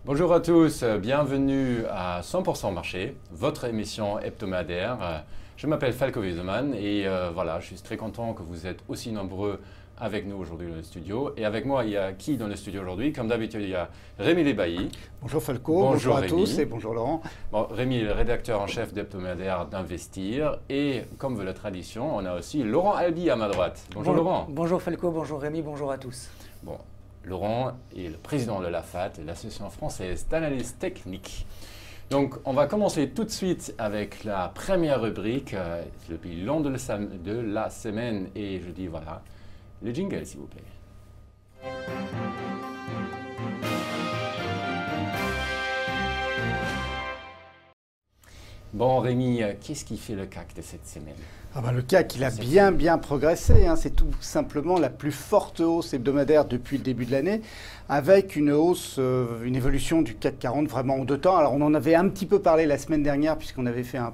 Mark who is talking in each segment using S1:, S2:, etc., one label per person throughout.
S1: Bonjour à tous, bienvenue à 100% Marché, votre émission hebdomadaire. Je m'appelle Falco Wiedemann et voilà, je suis très content que vous êtes aussi nombreux avec nous aujourd'hui dans le studio. Et avec moi, il y a qui dans le studio aujourd'hui? Comme d'habitude, il y a Rémi Lebailly.
S2: Bonjour Falco, bonjour à tous et bonjour Laurent.
S1: Bon, Rémi est le rédacteur en chef d'hebdomadaire d'Investir. Et comme veut la tradition, on a aussi Laurent Albi à ma droite. Bonjour Laurent.
S3: Bonjour Falco, bonjour Rémi, bonjour à tous.
S1: Bon, Laurent est le président de l'AFAT, l'Association française d'analyse technique. Donc, on va commencer tout de suite avec la première rubrique, le bilan de la semaine. Et je dis voilà, le jingle s'il vous plaît. Bon Rémi, qu'est-ce qui fait le CAC de cette semaine?
S2: Le CAC, il a bien progressé. C'est tout simplement la plus forte hausse hebdomadaire depuis le début de l'année, avec une hausse, une évolution du CAC 40 vraiment en deux temps. Alors on en avait un petit peu parlé la semaine dernière, puisqu'on avait fait un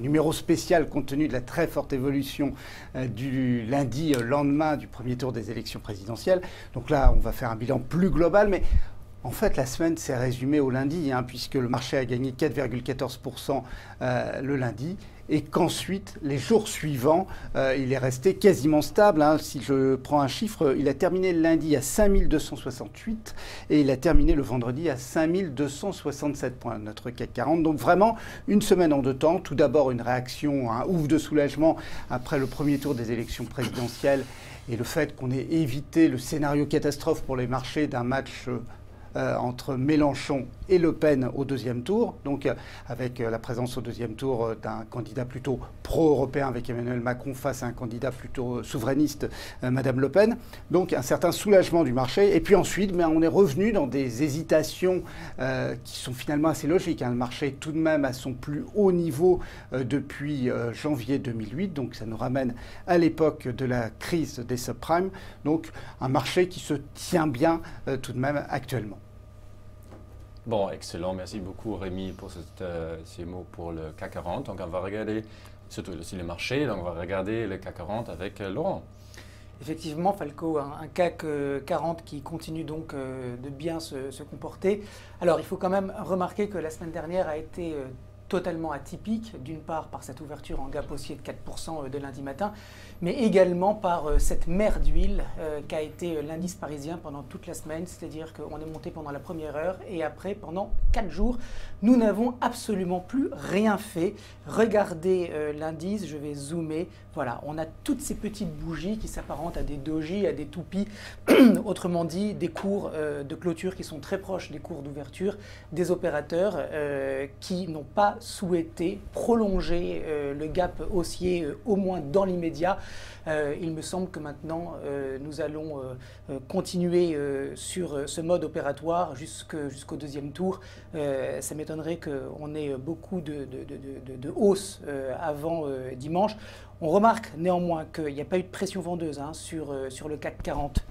S2: numéro spécial compte tenu de la très forte évolution du lundi lendemain du premier tour des élections présidentielles. Donc là, on va faire un bilan plus global, mais en fait, la semaine s'est résumée au lundi, puisque le marché a gagné 4,14% le lundi, et qu'ensuite, les jours suivants, il est resté quasiment stable. Si je prends un chiffre, il a terminé le lundi à 5268 et il a terminé le vendredi à 5267 points, notre CAC 40. Donc vraiment, une semaine en deux temps. Tout d'abord, une réaction, un ouf de soulagement après le premier tour des élections présidentielles et le fait qu'on ait évité le scénario catastrophe pour les marchés d'un match entre Mélenchon et Le Pen au deuxième tour, donc avec la présence au deuxième tour d'un candidat plutôt pro-européen avec Emmanuel Macron face à un candidat plutôt souverainiste, Madame Le Pen. Donc un certain soulagement du marché. Et puis ensuite, on est revenu dans des hésitations qui sont finalement assez logiques. Le marché est tout de même à son plus haut niveau depuis janvier 2008, donc ça nous ramène à l'époque de la crise des subprimes. Donc un marché qui se tient bien tout de même actuellement.
S1: Bon, excellent. Merci beaucoup Rémi pour ces mots pour le CAC 40. Donc on va regarder surtout aussi les marchés. Donc on va regarder le CAC 40 avec Laurent.
S3: Effectivement, Falco, un CAC 40 qui continue donc de bien se comporter. Alors il faut quand même remarquer que la semaine dernière a été totalement atypique, d'une part par cette ouverture en gap haussier de 4% de lundi matin, mais également par cette mer d'huile qu'a été l'indice parisien pendant toute la semaine, c'est-à-dire qu'on est monté pendant la première heure et après, pendant 4 jours, nous n'avons absolument plus rien fait. Regardez l'indice, je vais zoomer, voilà, on a toutes ces petites bougies qui s'apparentent à des dojis, à des toupies, autrement dit, des cours de clôture qui sont très proches des cours d'ouverture, des opérateurs qui n'ont pas souhaité prolonger le gap haussier au moins dans l'immédiat. Il me semble que maintenant nous allons continuer sur ce mode opératoire jusqu'au deuxième tour. Ça m'étonnerait qu'on ait beaucoup de hausse avant dimanche. On remarque néanmoins qu'il n'y a pas eu de pression vendeuse sur le CAC 40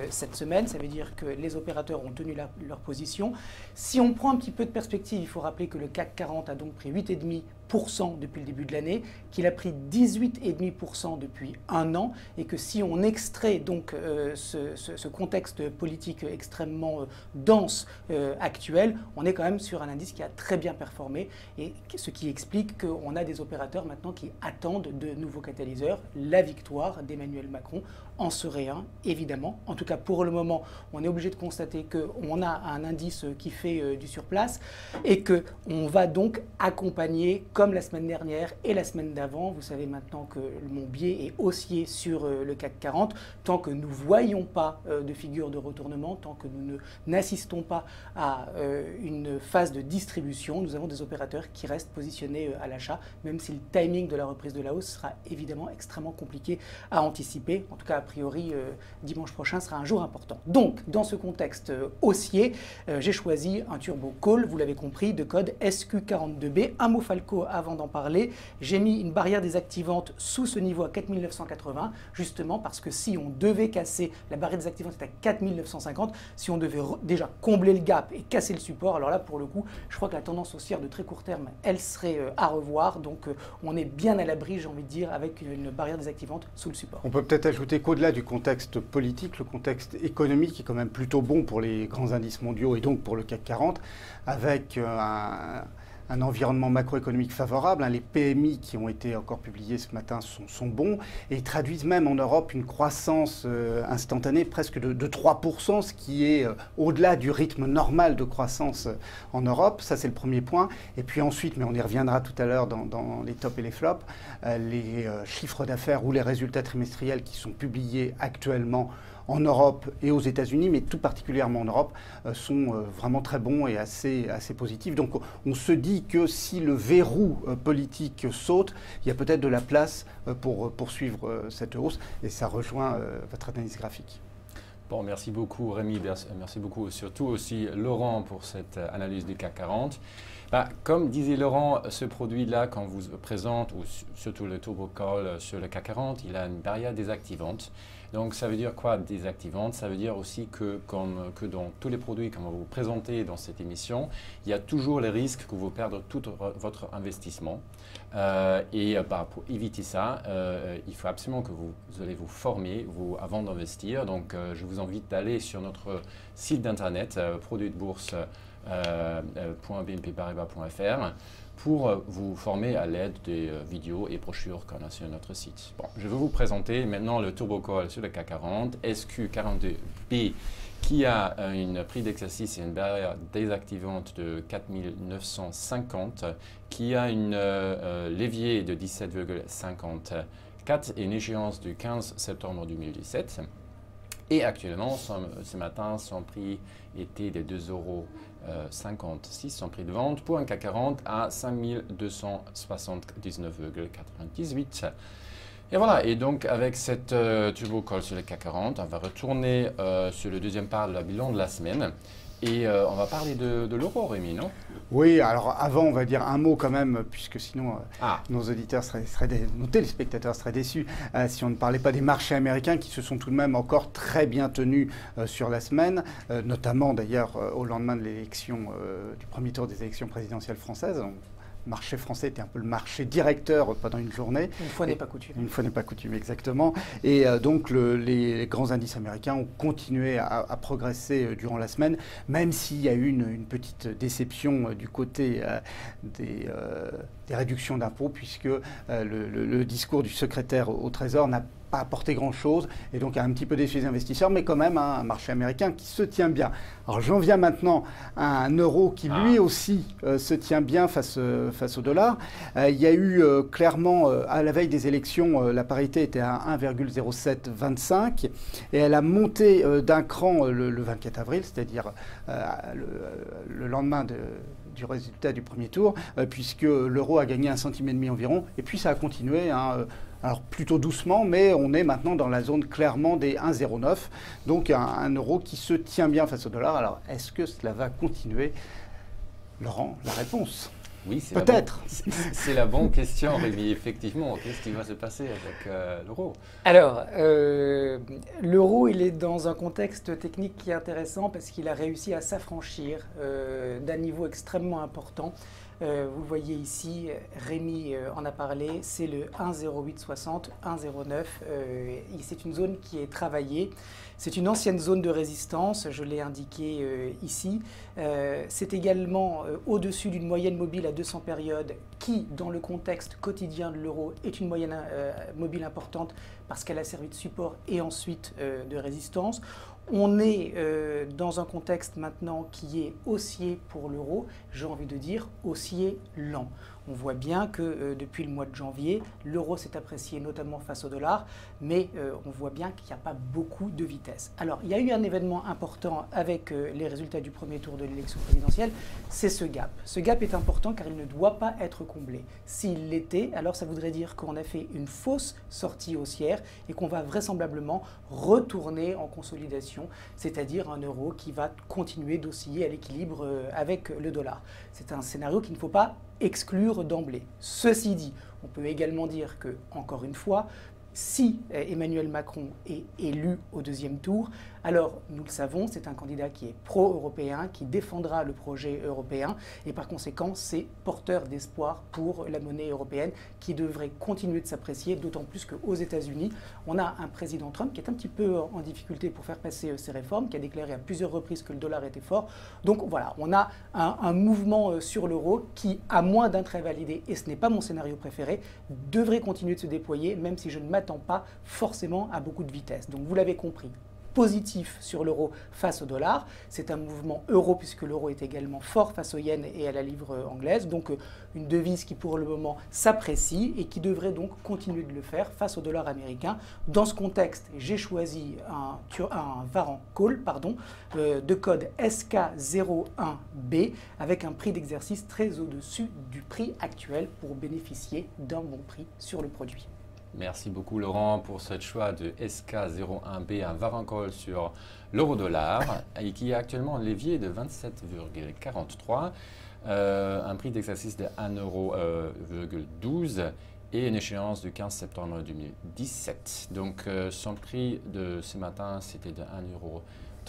S3: cette semaine. Ça veut dire que les opérateurs ont tenu leur position. Si on prend un petit peu de perspective, il faut rappeler que le CAC 40 a donc pris 8,5% depuis le début de l'année, qu'il a pris 18,5% depuis un an, et que si on extrait donc ce contexte politique extrêmement dense actuel, on est quand même sur un indice qui a très bien performé, et ce qui explique qu'on a des opérateurs maintenant qui attendent de nouveaux catalyseurs, la victoire d'Emmanuel Macron en serait un, évidemment. En tout cas, pour le moment, on est obligé de constater qu'on a un indice qui fait du surplace et qu'on va donc accompagner, comme la semaine dernière et la semaine d'avant. Vous savez maintenant que mon biais est haussier sur le CAC 40. Tant que nous ne voyons pas de figure de retournement, tant que nous n'assistons pas à une phase de distribution, nous avons des opérateurs qui restent positionnés à l'achat, même si le timing de la reprise de la hausse sera évidemment extrêmement compliqué à anticiper. En tout cas, a priori, dimanche prochain sera un jour important. Donc, dans ce contexte haussier, j'ai choisi un turbo call, vous l'avez compris, de code SQ42B. Un mot Falco avant d'en parler. J'ai mis une barrière désactivante sous ce niveau à 4980, justement parce que si on devait casser, la barrière désactivante est à 4950, si on devait déjà combler le gap et casser le support, alors là pour le coup, je crois que la tendance haussière de très court terme, elle serait à revoir. Donc on est bien à l'abri, j'ai envie de dire, avec une barrière désactivante sous le support.
S2: On peut peut-être ajouter qu'au-delà du contexte politique, le contexte économique est quand même plutôt bon pour les grands indices mondiaux et donc pour le CAC 40, avec un environnement macroéconomique favorable. Les PMI qui ont été encore publiés ce matin sont bons et traduisent même en Europe une croissance instantanée presque de 3%, ce qui est au-delà du rythme normal de croissance en Europe. Ça, c'est le premier point. Et puis ensuite, mais on y reviendra tout à l'heure dans les tops et les flops, les chiffres d'affaires ou les résultats trimestriels qui sont publiés actuellement en Europe et aux États-Unis, mais tout particulièrement en Europe, sont vraiment très bons et assez positifs. Donc on se dit que si le verrou politique saute, il y a peut-être de la place pour poursuivre cette hausse, et ça rejoint votre analyse graphique.
S1: Bon, merci beaucoup Rémi, merci beaucoup surtout aussi Laurent pour cette analyse du CAC 40. Comme disait Laurent, ce produit-là, quand vous présente, ou surtout le Turbo Call sur le CAC 40, il a une barrière désactivante. Donc ça veut dire quoi désactivante? Ça veut dire aussi que dans tous les produits qu'on va vous présenter dans cette émission, il y a toujours le risque que vous perdez tout votre investissement. Pour éviter ça, il faut absolument que vous allez vous former avant d'investir. Donc je vous invite d'aller sur notre site d'internet produitsbourse.bnpparibas.fr pour vous former à l'aide des vidéos et brochures qu'on a sur notre site. Bon, je vais vous présenter maintenant le Turbo Call sur le CAC 40, SQ42B, qui a un prix d'exercice et une barrière désactivante de 4950, qui a une levier de 17,54 et une échéance du 15 septembre 2017. Et actuellement, ce matin, son prix était de 2,56 €, son prix de vente pour un CAC 40 à 5279,98 €. Et voilà, et donc avec cette Turbo Call sur le CAC 40, on va retourner sur le deuxième part de la bilan de la semaine. Et on va parler de l'euro, Rémi, non?
S2: Oui, alors avant, on va dire un mot quand même, puisque sinon nos auditeurs nos téléspectateurs seraient déçus si on ne parlait pas des marchés américains qui se sont tout de même encore très bien tenus sur la semaine, notamment d'ailleurs au lendemain de l'élection, du premier tour des élections présidentielles françaises. Le marché français était un peu le marché directeur pendant une journée.
S3: Une fois n'est pas coutume.
S2: Une fois n'est pas coutume, exactement. Et donc les grands indices américains ont continué à progresser durant la semaine, même s'il y a eu une petite déception du côté des réductions d'impôts, puisque le discours du secrétaire au Trésor n'a pas apporté grand-chose, et donc a un petit peu déçu les investisseurs, mais quand même un marché américain qui se tient bien. Alors j'en viens maintenant à un euro qui lui aussi se tient bien face au dollar. Il y a eu clairement, à la veille des élections, la parité était à 1,0725, et elle a monté d'un cran le 24 avril, c'est-à-dire le lendemain du résultat du premier tour, puisque l'euro a gagné 1,5 centime environ, et puis ça a continué, alors plutôt doucement, mais on est maintenant dans la zone clairement des 1,09, donc un euro qui se tient bien face au dollar. Alors est-ce que cela va continuer? Laurent, la réponse?
S1: Oui, c'est
S2: peut-être.
S1: C'est la bonne question, Rémi. Effectivement, qu'est-ce qui va se passer avec l'euro?
S3: Alors, l'euro, il est dans un contexte technique qui est intéressant parce qu'il a réussi à s'affranchir d'un niveau extrêmement important. Vous le voyez ici, Rémi en a parlé, c'est le 1,0860, 1,09. C'est une zone qui est travaillée. C'est une ancienne zone de résistance, je l'ai indiqué ici. C'est également au-dessus d'une moyenne mobile à 200 périodes qui, dans le contexte quotidien de l'euro, est une moyenne mobile importante parce qu'elle a servi de support et ensuite de résistance. On est dans un contexte maintenant qui est haussier pour l'euro, j'ai envie de dire haussier lent. On voit bien que depuis le mois de janvier, l'euro s'est apprécié notamment face au dollar, mais on voit bien qu'il n'y a pas beaucoup de vitesse. Alors, il y a eu un événement important avec les résultats du premier tour de l'élection présidentielle, c'est ce gap. Ce gap est important car il ne doit pas être comblé. S'il l'était, alors ça voudrait dire qu'on a fait une fausse sortie haussière et qu'on va vraisemblablement retourner en consolidation, c'est-à-dire un euro qui va continuer d'osciller à l'équilibre avec le dollar. C'est un scénario qu'il ne faut pas exclure d'emblée. Ceci dit, on peut également dire que, encore une fois, si Emmanuel Macron est élu au deuxième tour, alors nous le savons, c'est un candidat qui est pro-européen, qui défendra le projet européen et par conséquent c'est porteur d'espoir pour la monnaie européenne qui devrait continuer de s'apprécier, d'autant plus qu'aux États-Unis, on a un président Trump qui est un petit peu en difficulté pour faire passer ses réformes, qui a déclaré à plusieurs reprises que le dollar était fort. Donc voilà, on a un mouvement sur l'euro qui, à moins d'un trait validé, et ce n'est pas mon scénario préféré, devrait continuer de se déployer, même si je ne m'attends pas forcément à beaucoup de vitesse. Donc vous l'avez compris, positif sur l'euro face au dollar. C'est un mouvement euro puisque l'euro est également fort face au yen et à la livre anglaise. Donc une devise qui pour le moment s'apprécie et qui devrait donc continuer de le faire face au dollar américain. Dans ce contexte, j'ai choisi un Varan Call de code SK01B avec un prix d'exercice très au-dessus du prix actuel pour bénéficier d'un bon prix sur le produit.
S1: Merci beaucoup Laurent pour ce choix de SK01B, un Varan Call sur l'euro-dollar et qui est actuellement en levier de 27,43, un prix d'exercice de 1,12 € et une échéance du 15 septembre 2017. Donc son prix de ce matin c'était de 1,37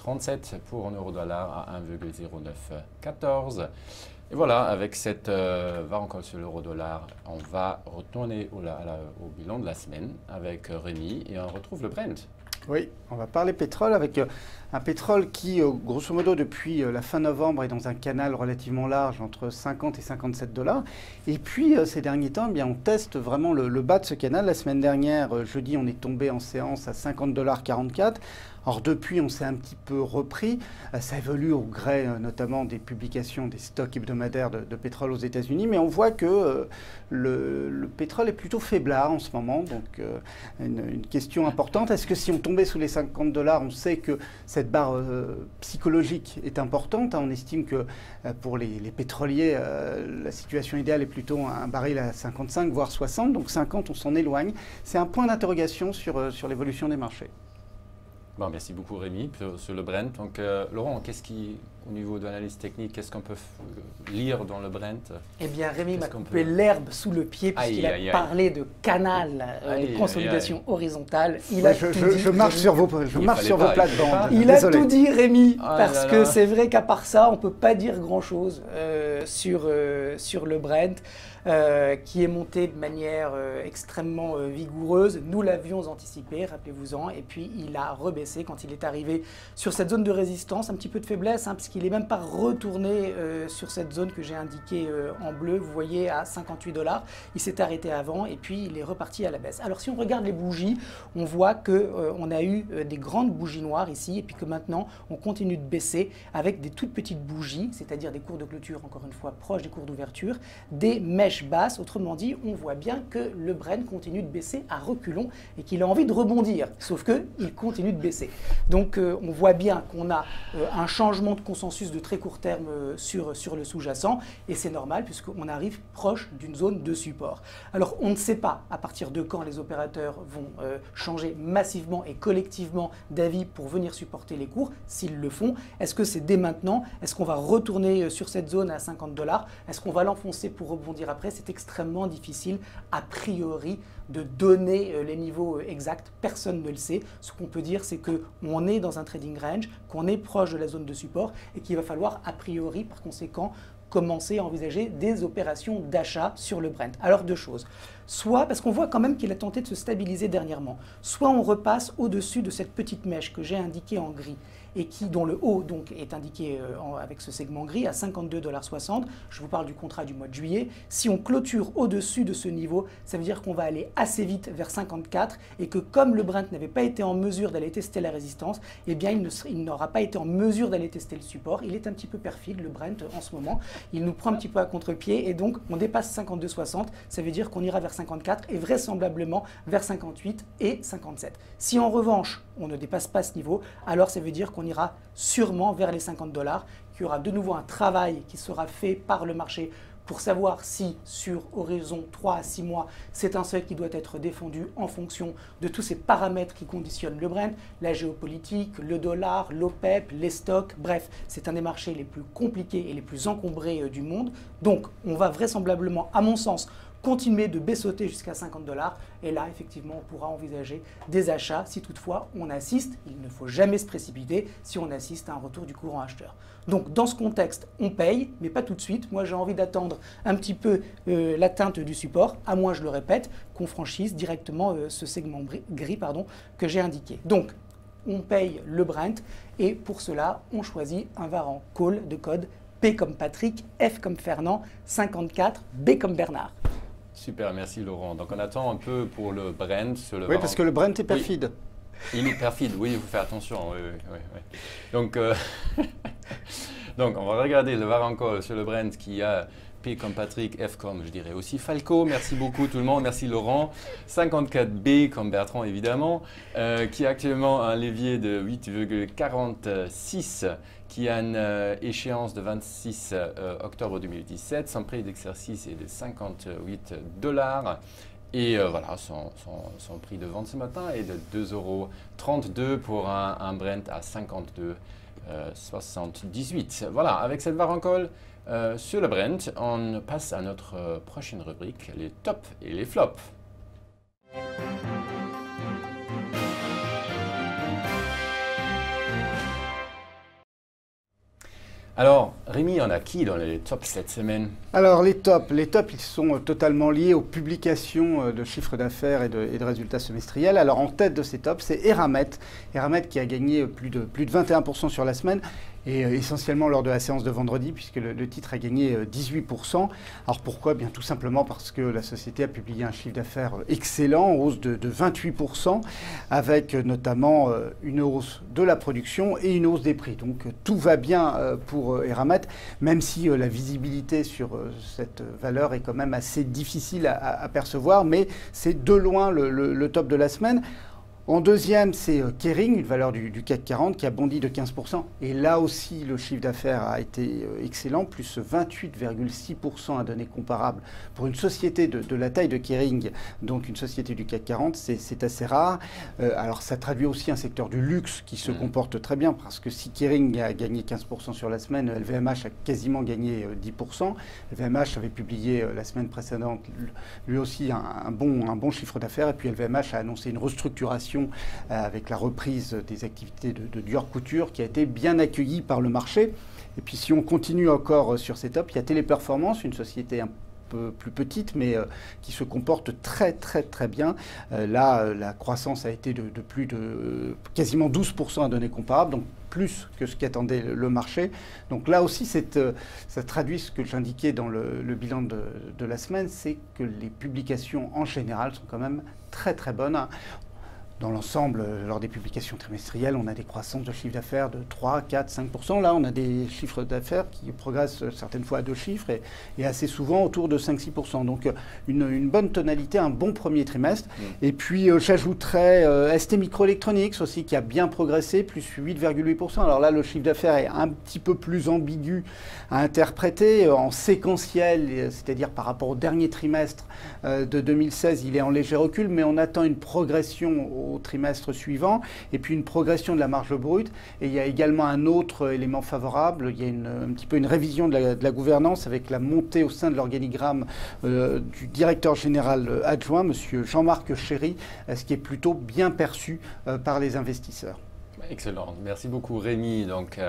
S1: € pour un euro-dollar à 1,0914. Et voilà, avec cette Varan Call sur l'euro-dollar, on va retourner au bilan de la semaine avec Rémi et on retrouve le Brent.
S2: Oui, on va parler pétrole avec un pétrole qui, grosso modo, depuis la fin novembre, est dans un canal relativement large entre 50 et 57 $. Et puis, ces derniers temps, eh bien, on teste vraiment le bas de ce canal. La semaine dernière, jeudi, on est tombé en séance à 50,44 $. Or, depuis, on s'est un petit peu repris. Ça évolue au gré notamment des publications des stocks hebdomadaires de pétrole aux États-Unis. Mais on voit que le pétrole est plutôt faiblard en ce moment. Donc, une question importante. Est-ce que si on tombait sous les 50 $, on sait que cette barre psychologique est importante. On estime que pour les pétroliers, la situation idéale est plutôt un baril à 55, voire 60. Donc, 50, on s'en éloigne. C'est un point d'interrogation sur l'évolution des marchés.
S1: Bon, merci beaucoup Rémi sur le Brent. Donc Laurent, au niveau de l'analyse technique, qu'est-ce qu'on peut lire dans le Brent?
S3: Eh bien Rémi m'a coupé l'herbe sous le pied puisqu'il a parlé de canal, de consolidation horizontale.
S2: Je marche sur vos plates-bandes.
S3: Il a tout dit Rémi, parce que c'est vrai qu'à part ça, on ne peut pas dire grand-chose sur le Brent. Qui est monté de manière extrêmement vigoureuse. Nous l'avions anticipé, rappelez-vous-en, et puis il a rebaissé quand il est arrivé sur cette zone de résistance, un petit peu de faiblesse, puisqu'il n'est même pas retourné sur cette zone que j'ai indiquée en bleu, vous voyez, à 58 $. Il s'est arrêté avant et puis il est reparti à la baisse. Alors si on regarde les bougies, on voit qu'on a eu des grandes bougies noires ici, et puis que maintenant on continue de baisser avec des toutes petites bougies, c'est-à-dire des cours de clôture, encore une fois, proches des cours d'ouverture, des mèches basse, autrement dit, on voit bien que le Brent continue de baisser à reculons et qu'il a envie de rebondir, sauf qu'il continue de baisser. Donc on voit bien qu'on a un changement de consensus de très court terme sur le sous-jacent, et c'est normal puisqu'on arrive proche d'une zone de support. Alors on ne sait pas à partir de quand les opérateurs vont changer massivement et collectivement d'avis pour venir supporter les cours, s'ils le font. Est-ce que c'est dès maintenant? Est-ce qu'on va retourner sur cette zone à 50 $? Est-ce qu'on va l'enfoncer pour rebondir après? C'est extrêmement difficile, a priori, de donner les niveaux exacts. Personne ne le sait. Ce qu'on peut dire, c'est qu'on est dans un trading range, qu'on est proche de la zone de support et qu'il va falloir, a priori, par conséquent, commencer à envisager des opérations d'achat sur le Brent. Alors deux choses. Soit, parce qu'on voit quand même qu'il a tenté de se stabiliser dernièrement, soit on repasse au-dessus de cette petite mèche que j'ai indiquée en gris et dont le haut donc, est indiqué avec ce segment gris à 52,60 $. Je vous parle du contrat du mois de juillet. Si on clôture au-dessus de ce niveau, ça veut dire qu'on va aller assez vite vers 54 et que comme le Brent n'avait pas été en mesure d'aller tester la résistance, eh bien il n'aura pas été en mesure d'aller tester le support. Il est un petit peu perfide, le Brent, en ce moment. Il nous prend un petit peu à contre-pied et donc on dépasse 52,60. Ça veut dire qu'on ira vers 54 et vraisemblablement vers 58 et 57. Si en revanche, on ne dépasse pas ce niveau, alors ça veut dire qu'on ira sûrement vers les 50 $, qu'il y aura de nouveau un travail qui sera fait par le marché pour savoir si sur horizon 3 à 6 mois, c'est un seuil qui doit être défendu en fonction de tous ces paramètres qui conditionnent le Brent, la géopolitique, le dollar, l'OPEP, les stocks, bref, c'est un des marchés les plus compliqués et les plus encombrés du monde. Donc on va vraisemblablement, à mon sens, continuer de baissoter jusqu'à 50 $. Et là, effectivement, on pourra envisager des achats si toutefois on assiste, il ne faut jamais se précipiter, si on assiste à un retour du courant acheteur. Donc dans ce contexte, on paye, mais pas tout de suite. Moi, j'ai envie d'attendre un petit peu l'atteinte du support, à moins, je le répète, qu'on franchisse directement ce segment gris que j'ai indiqué. Donc, on paye le Brent et pour cela, on choisit un Varan Call de code P comme Patrick, F comme Fernand, 54, B comme Bernard.
S1: Super, merci Laurent. Donc on attend un peu pour le Brent.
S2: Oui, parce que le Brent est perfide.
S1: Oui. Il est perfide, oui, il faut faire attention. Oui. Donc, donc on va regarder le Varan Call sur le Brent qui a P comme Patrick, F comme je dirais aussi Falco. Merci beaucoup tout le monde, merci Laurent. 54B comme Bertrand évidemment, qui a actuellement un levier de 8,46, qui a une échéance de 26 octobre 2017. Son prix d'exercice est de 58 $. Et voilà, son prix de vente ce matin est de 2,32 € pour un Brent à 52,78. Voilà, avec cette Varan Call sur le Brent, on passe à notre prochaine rubrique, les tops et les flops. Alors, Rémi, on a qui dans les tops cette semaine?
S2: Alors, les tops, ils sont totalement liés aux publications de chiffres d'affaires et de résultats semestriels. Alors, en tête de ces tops, c'est Eramet. Eramet qui a gagné plus de 21% sur la semaine, et essentiellement lors de la séance de vendredi, puisque le titre a gagné 18%. Alors pourquoi? Bien tout simplement parce que la société a publié un chiffre d'affaires excellent, en hausse de 28%, avec notamment une hausse de la production et une hausse des prix. Donc tout va bien pour Eramet, même si la visibilité sur cette valeur est quand même assez difficile à percevoir, mais c'est de loin le top de la semaine. En deuxième, c'est Kering, une valeur du CAC 40 qui a bondi de 15%. Et là aussi, le chiffre d'affaires a été excellent, plus 28,6% à données comparables. Pour une société de la taille de Kering, donc une société du CAC 40, c'est assez rare. Alors ça traduit aussi un secteur du luxe qui se comporte très bien, parce que si Kering a gagné 15% sur la semaine, LVMH a quasiment gagné 10%. LVMH avait publié la semaine précédente, lui aussi, un bon chiffre d'affaires. Et puis LVMH a annoncé une restructuration avec la reprise des activités de Dior Couture qui a été bien accueillie par le marché. Et puis si on continue encore sur ces tops, il y a Téléperformance, une société un peu plus petite mais qui se comporte très bien. Là, la croissance a été de plus de quasiment 12% à données comparables, donc plus que ce qu'attendait le marché. Donc là aussi, ça traduit ce que j'indiquais dans le bilan de la semaine, c'est que les publications en général sont quand même très bonnes. Dans l'ensemble, lors des publications trimestrielles, on a des croissances de chiffre d'affaires de 3, 4, 5%. Là, on a des chiffres d'affaires qui progressent certaines fois à 2 chiffres et assez souvent autour de 5-6%. Donc, une bonne tonalité, un bon premier trimestre. Et puis, j'ajouterais ST Microelectronics aussi, qui a bien progressé, plus 8,8%. Alors là, le chiffre d'affaires est un petit peu plus ambigu à interpréter. En séquentiel, c'est-à-dire par rapport au dernier trimestre de 2016, il est en léger recul, mais on attend une progression au trimestre suivant, et puis une progression de la marge brute. Et il y a également un autre élément favorable, il y a un petit peu une révision de la gouvernance avec la montée au sein de l'organigramme du directeur général adjoint, monsieur Jean-Marc Chéry, ce qui est plutôt bien perçu par les investisseurs.
S1: Excellent, merci beaucoup Rémi. Donc,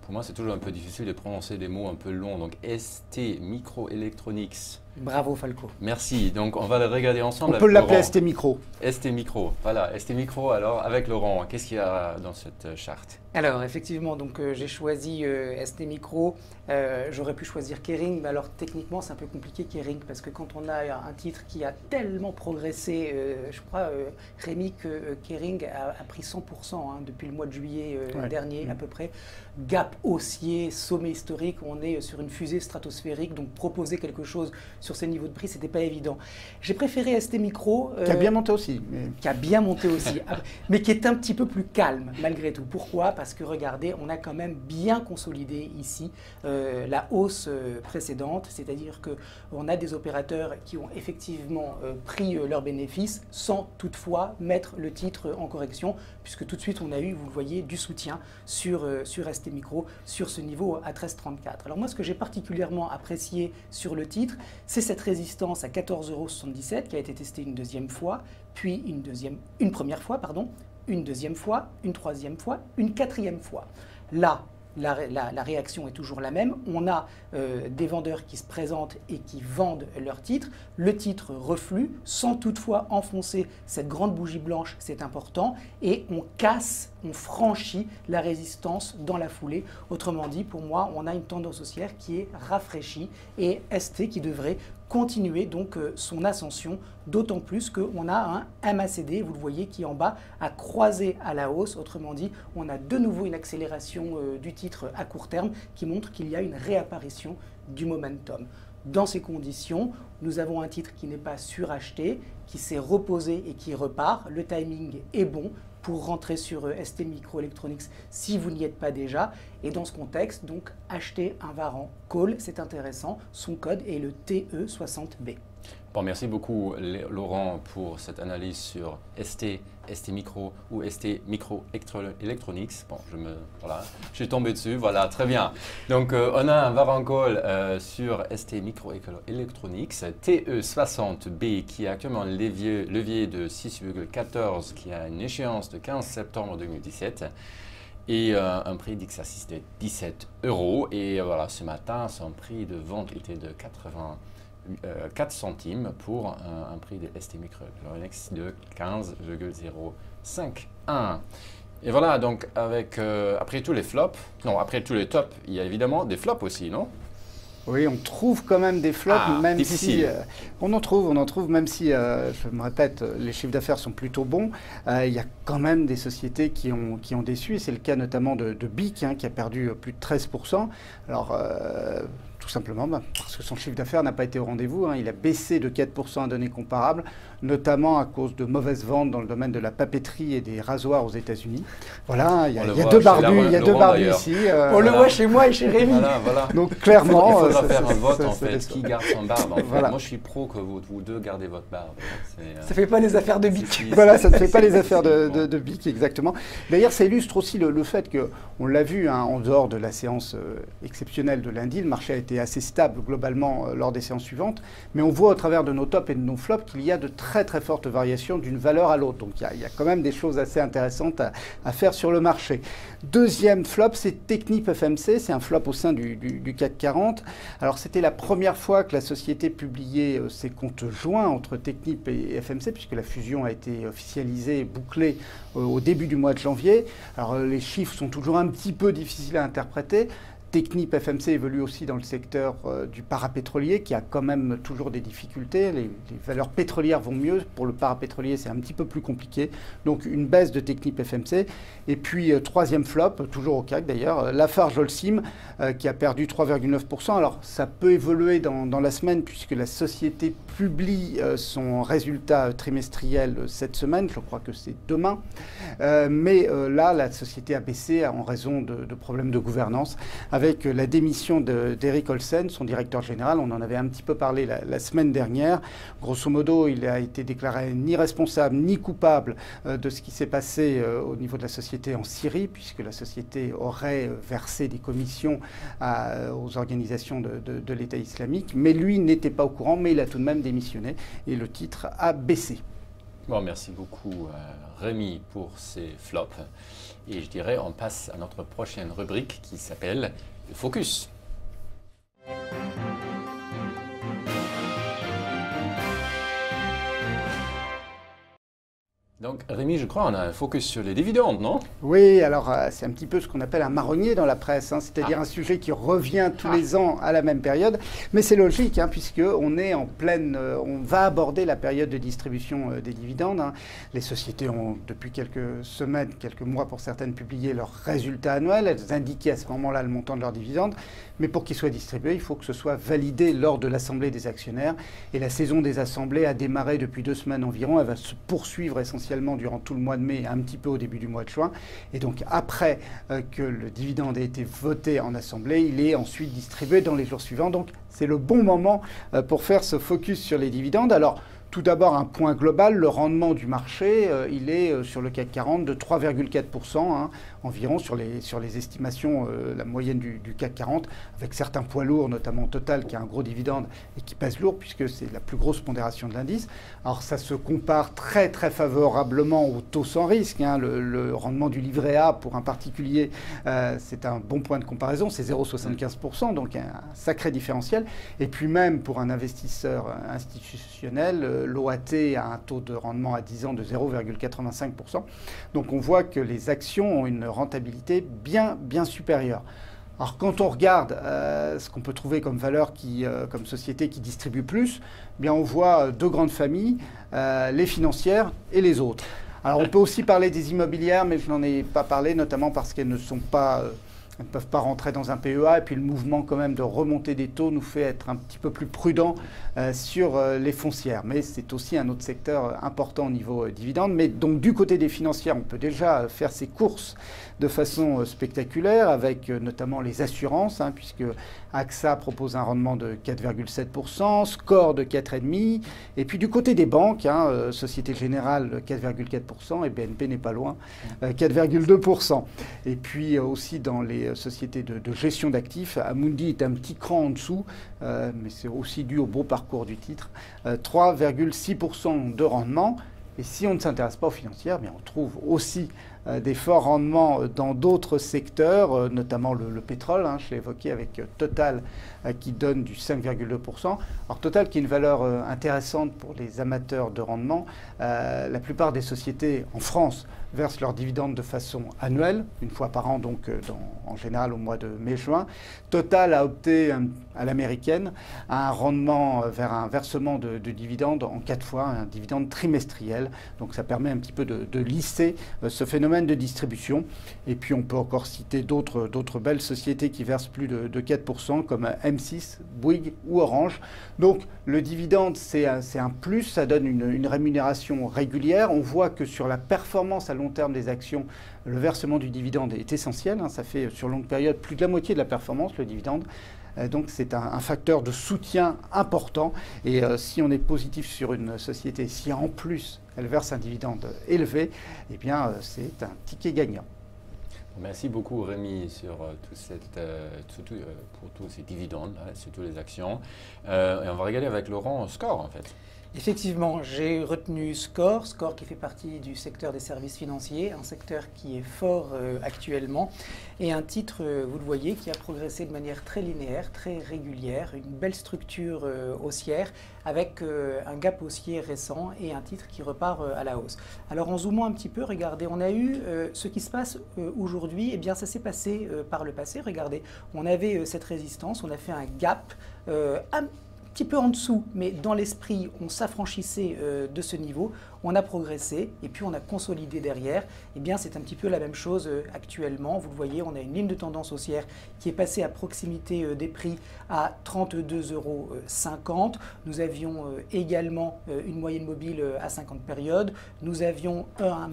S1: pour moi, c'est toujours un peu difficile de prononcer des mots un peu longs. Donc, ST Microelectronics.
S3: Bravo Falco.
S1: Merci. Donc, on va le regarder ensemble.
S2: On peut l'appeler ST Micro.
S1: ST Micro, voilà. ST Micro, alors, avec Laurent, qu'est-ce qu'il y a dans cette charte?
S3: Alors, effectivement, donc j'ai choisi ST Micro. J'aurais pu choisir Kering, mais alors techniquement, c'est un peu compliqué Kering, parce que quand on a un titre qui a tellement progressé, je crois, Rémi, que Kering a pris 100% depuis le mois de juillet dernier, à peu près. Gap haussier, sommet historique, on est sur une fusée stratosphérique, donc proposer quelque chose sur ces niveaux de prix, c'était pas évident. J'ai préféré ST Micro.
S2: Qui a bien monté aussi.
S3: Qui a bien monté aussi, mais qui est un petit peu plus calme malgré tout. Pourquoi? Parce que regardez, on a quand même bien consolidé ici la hausse précédente, c'est-à-dire qu'on a des opérateurs qui ont effectivement pris leurs bénéfices sans toutefois mettre le titre en correction, puisque tout de suite on a eu, vous le voyez, du soutien sur ST Micro, sur ce niveau à 13,34. Alors moi, ce que j'ai particulièrement apprécié sur le titre, c'est cette résistance à 14,77 € qui a été testée une deuxième fois, puis une première fois, une deuxième fois, une troisième fois, une quatrième fois. Là, la réaction est toujours la même. On a des vendeurs qui se présentent et qui vendent leur titre. Le titre reflue sans toutefois enfoncer cette grande bougie blanche, c'est important. Et on casse, on franchit la résistance dans la foulée. Autrement dit, pour moi, on a une tendance haussière qui est rafraîchie et ST qui devrait continuer donc son ascension, d'autant plus qu'on a un MACD, vous le voyez, qui en bas a croisé à la hausse. Autrement dit, on a de nouveau une accélération du titre à court terme qui montre qu'il y a une réapparition du momentum. Dans ces conditions, nous avons un titre qui n'est pas suracheté, qui s'est reposé et qui repart. Le timing est bon pour rentrer sur ST Microelectronics si vous n'y êtes pas déjà. Et dans ce contexte, donc, acheter un Varan Call, c'est intéressant. Son code est le TE60B.
S1: Bon, merci beaucoup Laurent pour cette analyse sur ST Micro ou ST Microelectronics. Bon, je suis tombé dessus, voilà, très bien. Donc on a un Varan Call sur ST Microelectronics TE60B qui a actuellement un levier de 6,14 qui a une échéance de 15 septembre 2017. Et un prix d'exercice de 17 €. Et voilà, ce matin, son prix de vente était de 4 centimes pour un prix de ST Microelectronics de 15,051. Et voilà, donc après tous les flops, après tous les tops, il y a évidemment des flops aussi, non?
S2: Oui, on trouve quand même des flops, même
S1: difficile.
S2: si on en trouve, même si, je me répète, les chiffres d'affaires sont plutôt bons. Il y a quand même des sociétés qui ont déçu, et c'est le cas notamment de BIC, qui a perdu plus de 13%. Alors, tout simplement parce que son chiffre d'affaires n'a pas été au rendez-vous. Il a baissé de 4% à données comparables, notamment à cause de mauvaises ventes dans le domaine de la papeterie et des rasoirs aux États-Unis. Voilà, il y a deux barbus ici.
S3: On le voit chez moi et chez Rémi.
S1: Voilà.
S2: Donc clairement,
S1: il faudra faire un vote en fait, qui garde son barbe. En fait. Voilà. Moi, je suis pro que vous deux gardez votre barbe.
S3: Ça ne fait pas les affaires de BIC.
S2: Voilà, ça ne fait pas les affaires de BIC, exactement. D'ailleurs, ça illustre aussi le fait que, on l'a vu, en dehors de la séance exceptionnelle de lundi, le marché a été assez stable globalement lors des séances suivantes, mais on voit au travers de nos tops et de nos flops qu'il y a de très très fortes variations d'une valeur à l'autre. Donc il y a quand même des choses assez intéressantes à faire sur le marché. Deuxième flop, c'est Technip FMC, c'est un flop au sein du CAC 40. Alors c'était la première fois que la société publiait ses comptes joints entre Technip et FMC, puisque la fusion a été officialisée et bouclée au début du mois de janvier. Alors les chiffres sont toujours un petit peu difficiles à interpréter. Technip FMC évolue aussi dans le secteur du parapétrolier qui a quand même toujours des difficultés. Les valeurs pétrolières vont mieux. Pour le parapétrolier, c'est un petit peu plus compliqué. Donc une baisse de Technip FMC. Et puis troisième flop, toujours au CAC d'ailleurs, Lafarge Holcim qui a perdu 3,9%. Alors ça peut évoluer dans la semaine puisque la société publie son résultat trimestriel cette semaine. Je crois que c'est demain. Mais là, la société a baissé en raison de problèmes de gouvernance, avec la démission d'Eric Olsen, son directeur général. On en avait un petit peu parlé la semaine dernière. Grosso modo, il a été déclaré ni responsable ni coupable de ce qui s'est passé au niveau de la société en Syrie, puisque la société aurait versé des commissions aux organisations de l'État islamique. Mais lui n'était pas au courant, mais il a tout de même démissionné et le titre a baissé.
S1: Bon, merci beaucoup Rémi pour ces flops. Et je dirais, on passe à notre prochaine rubrique qui s'appelle le Focus. Donc Rémi, je crois on a un focus sur les dividendes, non?
S2: Oui, alors c'est un petit peu ce qu'on appelle un marronnier dans la presse, hein, c'est-à-dire un sujet qui revient tous les ans à la même période. Mais c'est logique, hein, puisqu'on est en pleine... on va aborder la période de distribution des dividendes. Hein. Les sociétés ont, depuis quelques semaines, quelques mois pour certaines, publié leurs résultats annuels. Elles indiquaient à ce moment-là le montant de leurs dividendes. Mais pour qu'ils soient distribués, il faut que ce soit validé lors de l'Assemblée des actionnaires. Et la saison des assemblées a démarré depuis 2 semaines environ. Elle va se poursuivre essentiellement durant tout le mois de mai, un petit peu au début du mois de juin. Et donc après que le dividende ait été voté en Assemblée, il est ensuite distribué dans les jours suivants. Donc c'est le bon moment pour faire ce focus sur les dividendes. Alors, tout d'abord, un point global, le rendement du marché, il est sur le CAC 40 de 3,4%, hein, environ sur les estimations, la moyenne du CAC 40, avec certains poids lourds, notamment Total, qui a un gros dividende et qui pèse lourd, puisque c'est la plus grosse pondération de l'indice. Alors ça se compare très très favorablement au taux sans risque. Hein, le rendement du livret A pour un particulier, c'est un bon point de comparaison, c'est 0,75%, donc un sacré différentiel. Et puis même pour un investisseur institutionnel, l'OAT a un taux de rendement à 10 ans de 0,85%. Donc on voit que les actions ont une rentabilité bien supérieure. Alors quand on regarde ce qu'on peut trouver comme valeur, comme société qui distribue plus, eh bien on voit 2 grandes familles, les financières et les autres. Alors on peut aussi parler des immobilières, mais je n'en ai pas parlé, notamment parce qu'elles ne peuvent pas rentrer dans un PEA. Et puis le mouvement quand même de remontée des taux nous fait être un petit peu plus prudent sur les foncières. Mais c'est aussi un autre secteur important au niveau dividende. Mais donc du côté des financières, on peut déjà faire ses courses de façon spectaculaire avec notamment les assurances, hein, puisque AXA propose un rendement de 4,7%, Score de 4,5%. Et puis du côté des banques, hein, Société Générale 4,4% et BNP n'est pas loin, 4,2%. Et puis aussi dans les sociétés de gestion d'actifs, Amundi est un petit cran en dessous, mais c'est aussi dû au beau parcours du titre, 3,6% de rendement. Et si on ne s'intéresse pas aux financières, bien on trouve aussi des forts rendements dans d'autres secteurs, notamment le pétrole, hein, je l'ai évoqué avec Total qui donne du 5,2%. Alors Total qui est une valeur intéressante pour les amateurs de rendement. La plupart des sociétés en France versent leurs dividendes de façon annuelle, une fois par an, donc en général au mois de mai-juin. Total a opté à l'américaine à un rendement vers un versement de dividendes en 4 fois, un dividende trimestriel. Donc ça permet un petit peu de lisser ce phénomène de distribution. Et puis on peut encore citer d'autres belles sociétés qui versent plus de 4%, comme M6, Bouygues ou Orange. Donc le dividende, c'est un plus, ça donne une rémunération régulière. On voit que sur la performance à long terme des actions, le versement du dividende est essentiel. Hein, ça fait sur longue période plus de la moitié de la performance, le dividende. Donc c'est un facteur de soutien important. Et si on est positif sur une société, si en plus elle verse un dividende élevé, eh bien c'est un ticket gagnant.
S1: Merci beaucoup Rémi pour tous ces dividendes, surtout les actions. Et on va regarder avec Laurent Score en fait.
S3: Effectivement, j'ai retenu Score qui fait partie du secteur des services financiers, un secteur qui est fort actuellement, et un titre, vous le voyez, qui a progressé de manière très linéaire, très régulière, une belle structure haussière, avec un gap haussier récent et un titre qui repart à la hausse. Alors en zoomant un petit peu, regardez, on a eu ce qui se passe aujourd'hui, eh bien ça s'est passé par le passé, regardez, on avait cette résistance, on a fait un gap un petit peu en dessous, mais dans l'esprit, on s'affranchissait de ce niveau, on a progressé et puis on a consolidé derrière. Eh bien, c'est un petit peu la même chose actuellement. Vous le voyez, on a une ligne de tendance haussière qui est passée à proximité des prix à 32,50 €. Nous avions également une moyenne mobile à 50 périodes. Nous avions un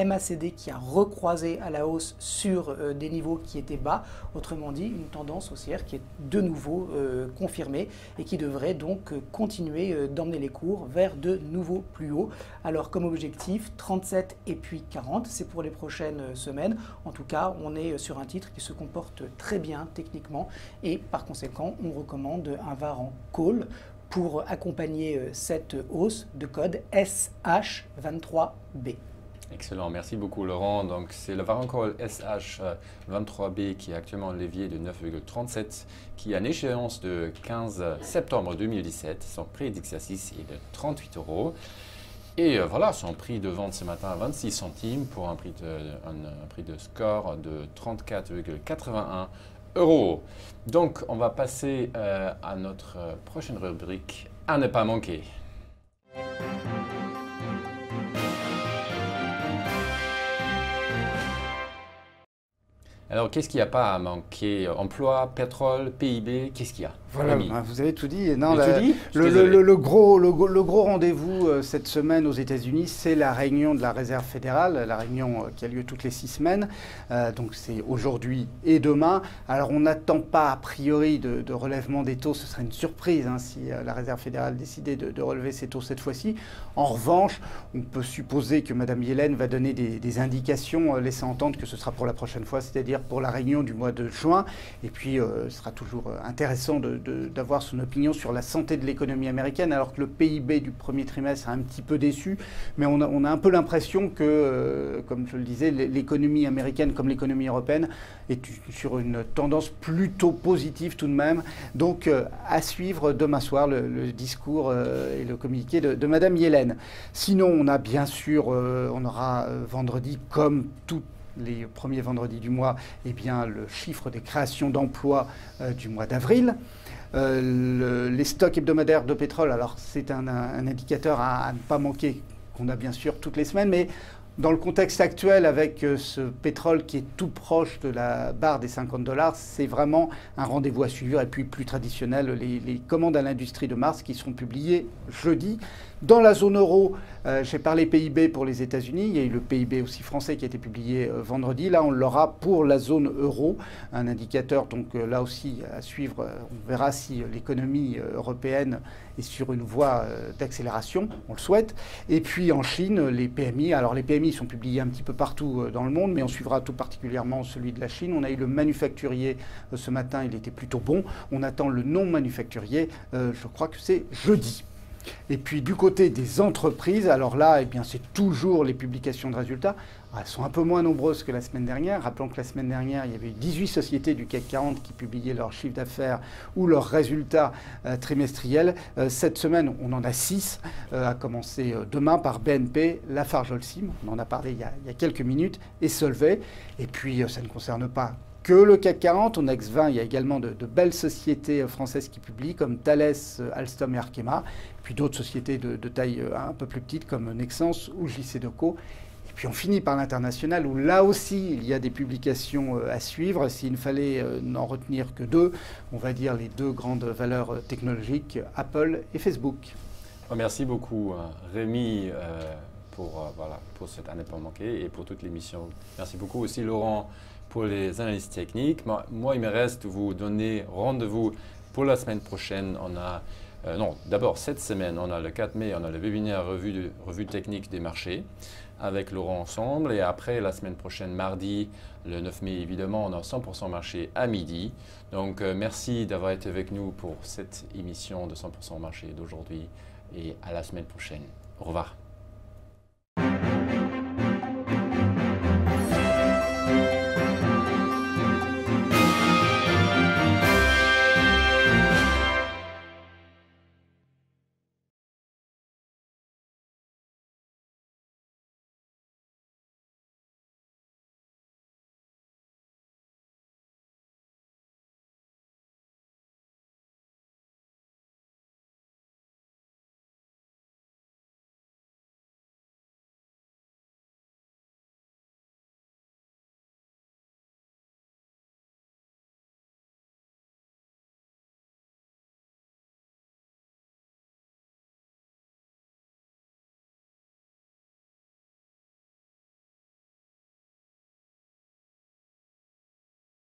S3: MACD qui a recroisé à la hausse sur des niveaux qui étaient bas. Autrement dit, une tendance haussière qui est de nouveau confirmée et qui devrait donc continuer d'emmener les cours vers de nouveaux plus hauts. Alors comme objectif, 37 et puis 40, c'est pour les prochaines semaines. En tout cas, on est sur un titre qui se comporte très bien techniquement et par conséquent, on recommande un VAR en call pour accompagner cette hausse de code SH23B.
S1: Excellent, merci beaucoup Laurent. Donc c'est le VAR en call SH23B qui est actuellement en levier de 9,37, qui a une échéance de 15 septembre 2017. Son prix d'exercice est de 38 €. Et voilà, son prix de vente ce matin à 26 centimes pour un prix de score de 34,81 euros. Donc, on va passer à notre prochaine rubrique à ne pas manquer. Alors, qu'est-ce qu'il n'y a pas à manquer? Emploi, pétrole, PIB, qu'est-ce qu'il y a?
S2: Voilà, vous avez tout dit. Non,
S1: le
S2: gros rendez-vous cette semaine aux États-Unis, c'est la réunion de la Réserve fédérale, la réunion qui a lieu toutes les 6 semaines. Donc c'est aujourd'hui et demain. Alors on n'attend pas a priori de relèvement des taux, ce serait une surprise si la Réserve fédérale décidait de relever ses taux cette fois-ci. En revanche, on peut supposer que Mme Yellen va donner des indications laissant entendre que ce sera pour la prochaine fois, c'est-à-dire pour la réunion du mois de juin. Et puis ce sera toujours intéressant d'avoir son opinion sur la santé de l'économie américaine, alors que le PIB du premier trimestre a un petit peu déçu, mais on a un peu l'impression que, comme je le disais, l'économie américaine comme l'économie européenne est sur une tendance plutôt positive tout de même. Donc à suivre demain soir le discours et le communiqué de Mme Yellen. Sinon, on a bien sûr, on aura vendredi, comme tout les premiers vendredis du mois, eh bien, le chiffre des créations d'emplois du mois d'avril. Les stocks hebdomadaires de pétrole, alors c'est un indicateur à ne pas manquer, qu'on a bien sûr toutes les semaines, mais dans le contexte actuel, avec ce pétrole qui est tout proche de la barre des $50, c'est vraiment un rendez-vous à suivre. Et puis plus traditionnel, les commandes à l'industrie de mars qui seront publiées jeudi. Dans la zone euro, j'ai parlé PIB pour les États-Unis. Il y a eu le PIB aussi français qui a été publié vendredi. Là, on l'aura pour la zone euro. Un indicateur, donc là aussi, à suivre. On verra si l'économie européenne est sur une voie d'accélération. On le souhaite. Et puis en Chine, les PMI. Alors les PMI sont publiés un petit peu partout dans le monde, mais on suivra tout particulièrement celui de la Chine. On a eu le manufacturier ce matin. Il était plutôt bon. On attend le non manufacturier. Je crois que c'est jeudi. Et puis du côté des entreprises, alors là, eh bien, c'est toujours les publications de résultats. Elles sont un peu moins nombreuses que la semaine dernière. Rappelons que la semaine dernière, il y avait 18 sociétés du CAC 40 qui publiaient leurs chiffres d'affaires ou leurs résultats trimestriels. Cette semaine, on en a 6, à commencer demain par BNP, Lafarge-Holcim, on en a parlé il y a quelques minutes, et Solvay. Et puis, ça ne concerne pas que le CAC 40, au Next 20, il y a également de belles sociétés françaises qui publient, comme Thales, Alstom et Arkema, puis d'autres sociétés de taille un peu plus petite, comme Nexans ou JCDecaux. Et puis on finit par l'international, où là aussi, il y a des publications à suivre. S'il ne fallait n'en retenir que deux, on va dire les deux grandes valeurs technologiques, Apple et Facebook.
S1: Merci beaucoup, Rémi, pour cette année pas manquée et pour toute l'émission. Merci beaucoup aussi, Laurent, pour les analyses techniques. Moi, il me reste de vous donner rendez-vous pour la semaine prochaine. On a, d'abord, cette semaine, on a le 4 mai, on a le webinaire revue technique des marchés avec Laurent ensemble. Et après, la semaine prochaine, mardi, le 9 mai, évidemment, on a 100% marché à midi. Donc, merci d'avoir été avec nous pour cette émission de 100% marché d'aujourd'hui et à la semaine prochaine. Au revoir.